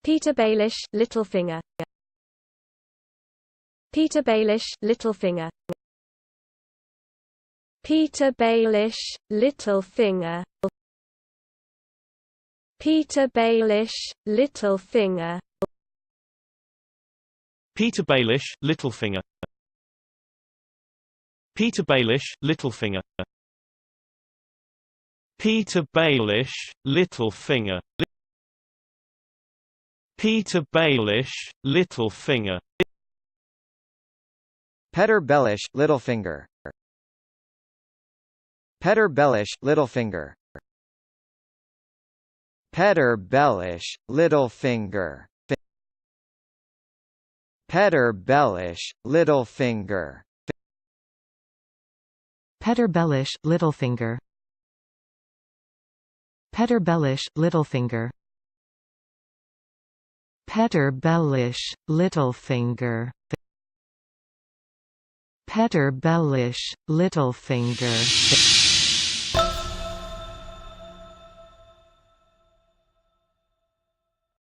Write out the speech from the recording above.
Petyr Baelish, Littlefinger. Petyr Baelish, Littlefinger. Petyr Baelish, Littlefinger. Petyr Baelish, Littlefinger. Petyr Baelish, Littlefinger. Petyr Baelish, Littlefinger. Petyr Baelish, Littlefinger. Petyr Baelish, Littlefinger. Petyr Baelish, Littlefinger. Petyr Baelish, Littlefinger. Petyr Baelish, Littlefinger. Petyr Baelish, Littlefinger. Petyr Baelish, Littlefinger. Petyr Baelish, Littlefinger. Petyr Baelish, Littlefinger. Petyr Baelish, Littlefinger.